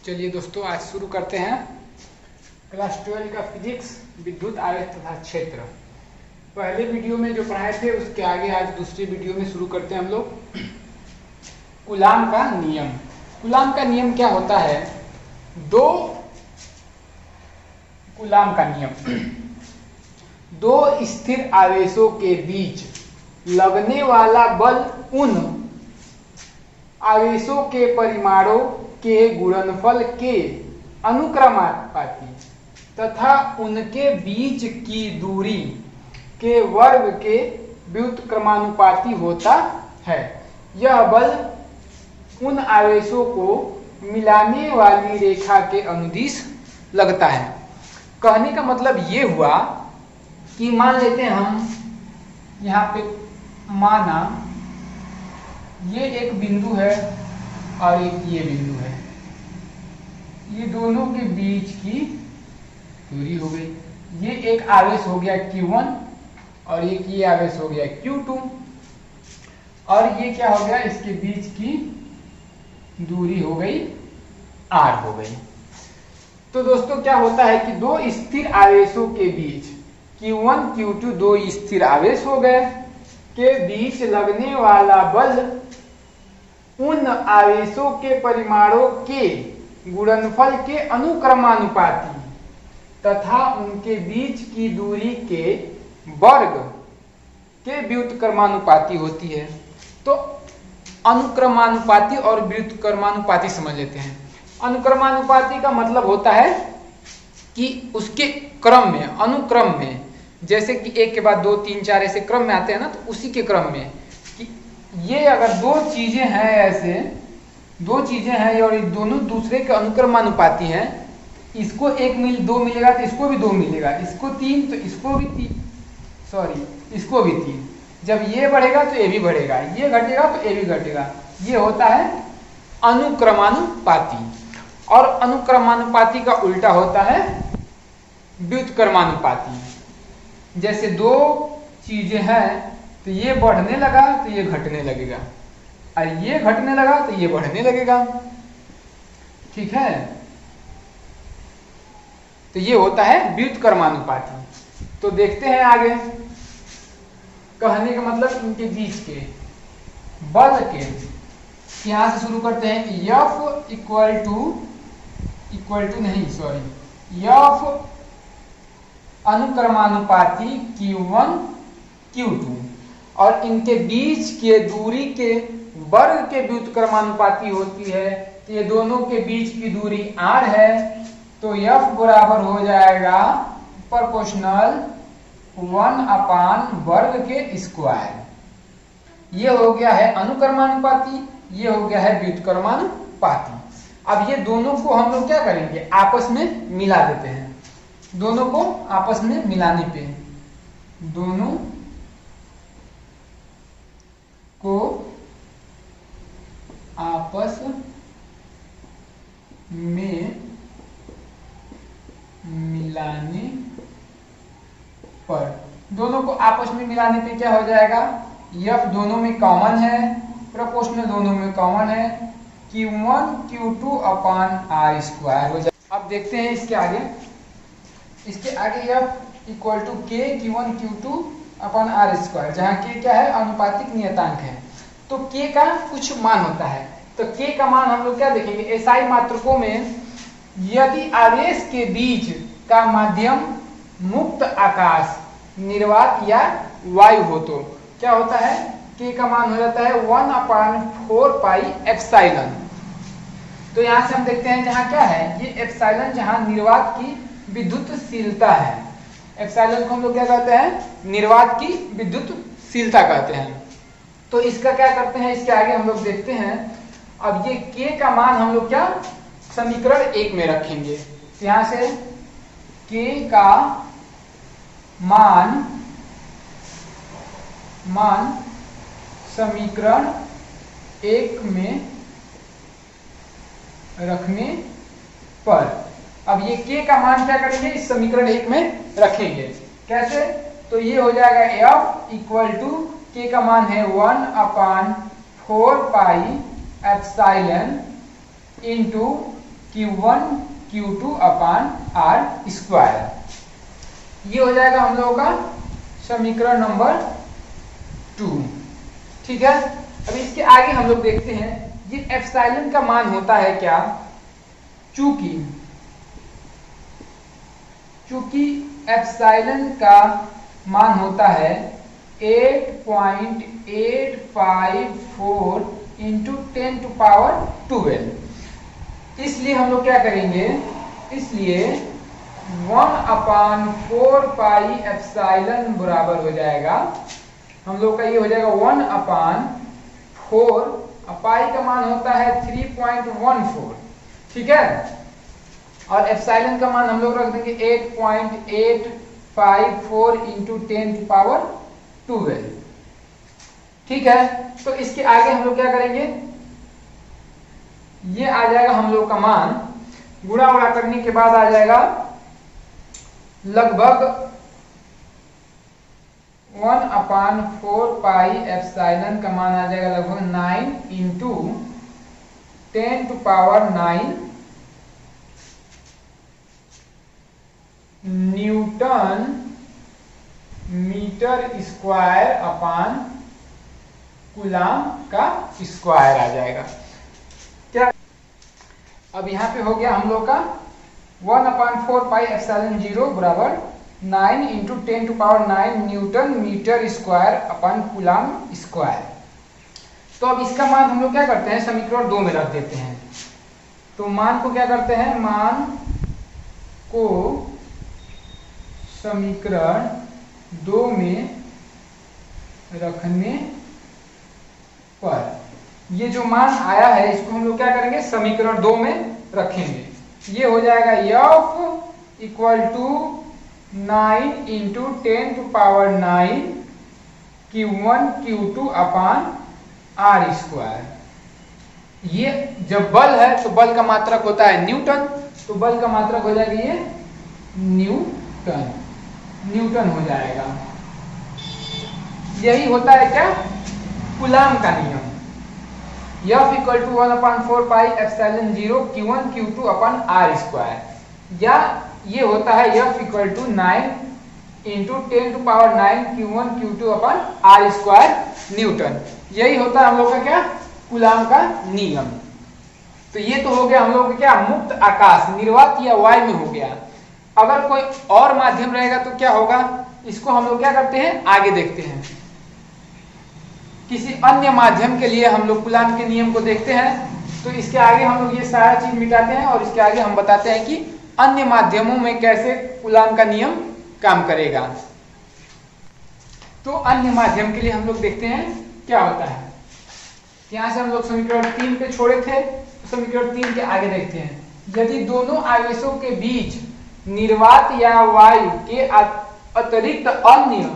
चलिए दोस्तों, आज शुरू करते हैं क्लास 12 का फिजिक्स, विद्युत आवेश तथा क्षेत्र। पहले वीडियो में जो पढ़ाए थे उसके आगे आज दूसरी वीडियो में शुरू करते हैं हम लोग कूलाम का नियम। कूलाम का नियम क्या होता है? दो कूलाम का नियम दो स्थिर आवेशों के बीच लगने वाला बल उन आवेशों के परिमाणों के गुणनफल के अनुक्रमानुपाती तथा उनके बीच की दूरी के वर्ग के व्युत्क्रमानुपाती होता है। यह बल उन आवेशों को मिलाने वाली रेखा के अनुदिश लगता है। कहने का मतलब ये हुआ कि मान लेते हैं हम यहाँ पे, माना ये एक बिंदु है और एक ये बिंदु है, ये दोनों के बीच की दूरी हो गई। ये एक आवेश हो गया Q1 और एक ये आवेश हो गया Q2 और ये क्या हो गया, इसके बीच की दूरी हो गई R हो गई। तो दोस्तों क्या होता है कि दो स्थिर आवेशों के बीच Q1 Q2 दो स्थिर आवेश हो गए के बीच लगने वाला बल उन आवेशों के परिमाणों के गुणनफल के अनुक्रमानुपाती तथा उनके बीच की दूरी के वर्ग के व्युत्क्रमानुपाती होती है। तो अनुक्रमानुपाती और व्युत्क्रमानुपाती समझ लेते हैं। अनुक्रमानुपाती का मतलब होता है कि उसके क्रम में, अनुक्रम में, जैसे कि एक के बाद दो तीन चार ऐसे क्रम में आते हैं ना, तो उसी के क्रम में कि ये अगर दो चीजें हैं, ऐसे दो चीजें हैं और ये दोनों दूसरे के अनुक्रमानुपाती हैं, इसको दो मिलेगा तो इसको भी दो मिलेगा, इसको तीन तो इसको भी तीन, इसको भी तीन। जब ये बढ़ेगा तो ये भी बढ़ेगा, ये घटेगा तो ये भी घटेगा। ये होता है अनुक्रमानुपाती। और अनुक्रमानुपाती का उल्टा होता है व्युत्क्रमानुपाती। जैसे दो चीजें हैं तो ये बढ़ने लगा तो ये घटने लगेगा, और ये घटने लगा तो ये बढ़ने लगेगा। ठीक है, तो ये होता है व्युत्क्रमानुपाती। तो देखते हैं आगे। कहने का मतलब इनके बीच के बल के, यहां से शुरू करते हैं कि F F अनुक्रमानुपाती Q1 Q2 और इनके बीच के दूरी के वर्ग के व्युत्क्रमानुपाती होती है। तो ये दोनों के बीच की दूरी R है, तो F बराबर हो जाएगा प्रोपोर्शनल 1 वर्ग के स्क्वायर। ये हो गया है अनुक्रमानुपाती, ये हो गया है व्युत्क्रमानुपाती। अब ये दोनों को हम लोग क्या करेंगे, आपस में मिला देते हैं। दोनों को आपस में मिलाने पे, दोनों को आपस में मिलाने पर, दोनों को आपस में मिलाने पे क्या हो जाएगा, F दोनों में कॉमन है, प्रोपोर्शनल दोनों में कॉमन है, Q1 Q2 upon R square हो जाए। अब देखते हैं इसके आगे F equal to K Q1 Q2 upon R square, जहाँ K क्या है, अनुपातिक नियतांक है। तो K का कुछ मान होता है, तो K का मान हम लोग क्या देखेंगे, SI मात्रकों में यदि आवेश के बीच का माध्यम मुक्त आकाश, निर्वात या वायु हो तो क्या होता है, K का मान हो जाता है 1/4 पाई एप्सिलॉन। तो यहां से हम देखते हैं जहां क्या है, ये एप्सिलॉन जहां निर्वात की विद्युतशीलता है। एप्सिलॉन को हम लोग क्या कहते हैं, निर्वात की विद्युतशीलता कहते हैं। तो इसका क्या करते हैं, इसके आगे हम लोग देखते हैं। अब ये K का मान हम लोग क्या समीकरण 1 में रखेंगे। तो यहां से K का मान समीकरण 1 में रखने पर, अब ये K का मान क्या करेंगे, इस समीकरण 1 में रखेंगे। कैसे, तो ये हो जाएगा F इक्वल टू K का मान है 1/4 pi epsilon into Q1 Q2 upon R square. ये हो जाएगा हम लोगों का समीकरण नंबर 2। ठीक है, अब इसके आगे हम लोग देखते हैं ये एप्सिलॉन का मान होता है क्या, चूंकि एप्सिलॉन का मान होता है 8.854 इंटू 10⁻²²। इसलिए हम लोग क्या करेंगे, इसलिए 1/4 पाई एप्सिलॉन बराबर हो जाएगा, हम लोग का ये हो जाएगा 1/4, पाई का मान होता है 3.14। ठीक है, और एप्सिलॉन का मान हम लोग रख देंगे 8.854 इंटू 10⁻²²। ठीक है, तो इसके आगे हम लोग क्या करेंगे, ये आ जाएगा हम लोग का मान, गुणा उड़ा करने के बाद आ जाएगा लगभग 1/4 पाई एप्सिलॉन का मान आ जाएगा लगभग 9 into 10⁹ newton metre square upon coulomb का स्क्वायर आ जाएगा। क्या अब यहाँ पे हो गया हम लोग का 1/4 पाई एप्सिलॉन 0 बराबर 9 into 10⁹ newton metre square upon coulomb square. तो अब इसका मान हम लोग क्या करते हैं, समीकरण 2 में रख देते हैं। तो मान को क्या करते हैं, मान को समीकरण 2 में रखने पर ये जो मान आया है इसको हम लोग क्या करेंगे, समीकरण 2 में रखेंगे। ये हो जाएगा F equal to 9 into 10⁹ Q1 Q2 upon R square. ये जब बल है तो बल का मात्रक होता है न्यूटन, तो बल का मात्रक हो जाएगा ये न्यूटन हो जाएगा। यही होता है क्या, कूलाम का नियम। F equal to 1/4 pi epsilon 0 Q1 Q2 upon R square, या ये होता है F equal to 9 into 10⁹ Q1 Q2 upon R square newton. यही होता है हम लोग का क्या, कूलाम का नियम। तो ये तो हो गया हम लोग का क्या, मुक्त आकाश, निर्वात या वायु में हो गया। अगर कोई और माध्यम रहेगा तो क्या होगा, इसको हम लोग क्या करते हैं, आगे देखते हैं। किसी अन्य माध्यम के लिए हम लोग कूलाम के नियम को देखते हैं। तो इसके आगे हम लोग ये सारा चीज मिटाते हैं और इसके आगे हम बताते हैं कि अन्य माध्यमों में कैसे कूलाम का नियम काम करेगा। तो अन्य माध्यम के लिए हम लोग देखते हैं क्या होता है। यहां से हम लोग समीकरण 3 पे छोड़े थे, तो समीकरण 3 के आगे देखते हैं। यदि दोनों आवेशों के बीच निर्वात या वायु के अतिरिक्त अन्य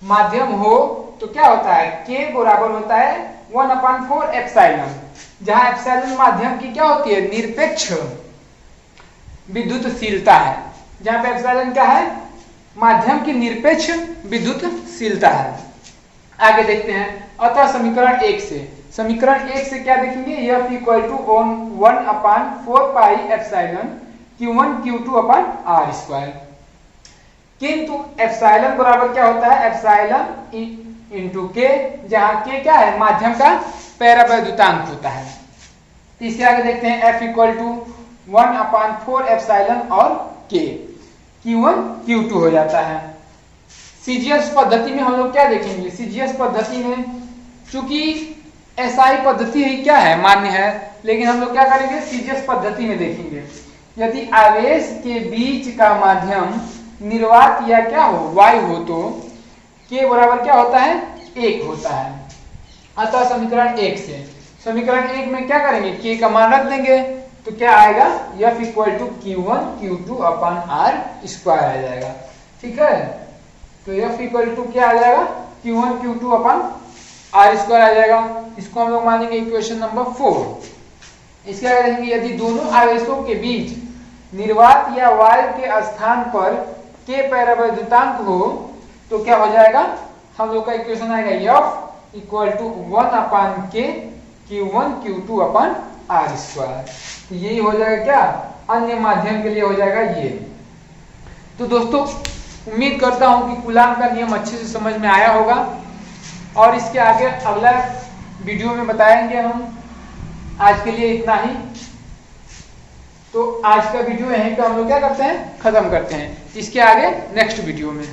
माध्यम हो तो क्या होता है, K बराबर होता है 1/4 एप्सिलॉन, जहां एप्सिलॉन माध्यम की क्या होती है, निरपेक्ष विद्युतशीलता है। जहां पे एप्सिलॉन क्या है, माध्यम की निरपेक्ष विद्युतशीलता है। आगे देखते हैं, अतः समीकरण 1 से क्या देखेंगे, F equal to 1/4 pi epsilon Q1 Q2 upon R square. किंतु एप्सिलॉन बराबर क्या होता है, एप्सिलॉन इंटू K, जहां K क्या है, माध्यम का परावैद्युतांक होता है। इसके आगे देखते हैं F इक्वल टू 1/4 एप्सिलॉन और K, Q1 Q2 हो जाता है। सीजीएस पद्धति में हम लोग क्या देखेंगे, सीजीएस पद्धति में चूंकि एसआई पद्धति ही क्या है, मान्य है, लेकिन हम लोग क्या करेंगे, सीजीएस पद्धति में देखेंगे। यदि आवेश के बीच का माध्यम निर्वात या क्या हो, वायु हो, तो K बराबर क्या होता है, 1 होता है। अतः समीकरण 1 में क्या करेंगे, K का मान रख देंगे, तो क्या आएगा, F equal to Q1 Q2 upon R square आ जाएगा। ठीक है, तो F इक्वल टू क्या आ जाएगा, Q1 Q2 अपन R स्क्वायर आ जाएगा। इसको हम लोग मानेंगे इक्वेशन नंबर 4। इसके आगे देखेंगे, यदि दोनों आवेशों के बीच निर्वात या वायु के स्थान पर K परावैद्युतांक हो तो क्या हो जाएगा, हम लोग का इक्वेशन आएगा F equal to 1/K Q1 Q2 upon R square. तो यही हो जाएगा क्या, अन्य माध्यम के लिए हो जाएगा ये। तो दोस्तों उम्मीद करता हूं कि कूलाम का नियम अच्छे से समझ में आया होगा, और इसके आगे अगला वीडियो में बताएंगे हम। आज के लिए इतना ही। तो आज का वीडियो यहीं पे हम लोग क्या करते हैं, खत्म करते हैं। इसके आगे नेक्स्ट वीडियो में।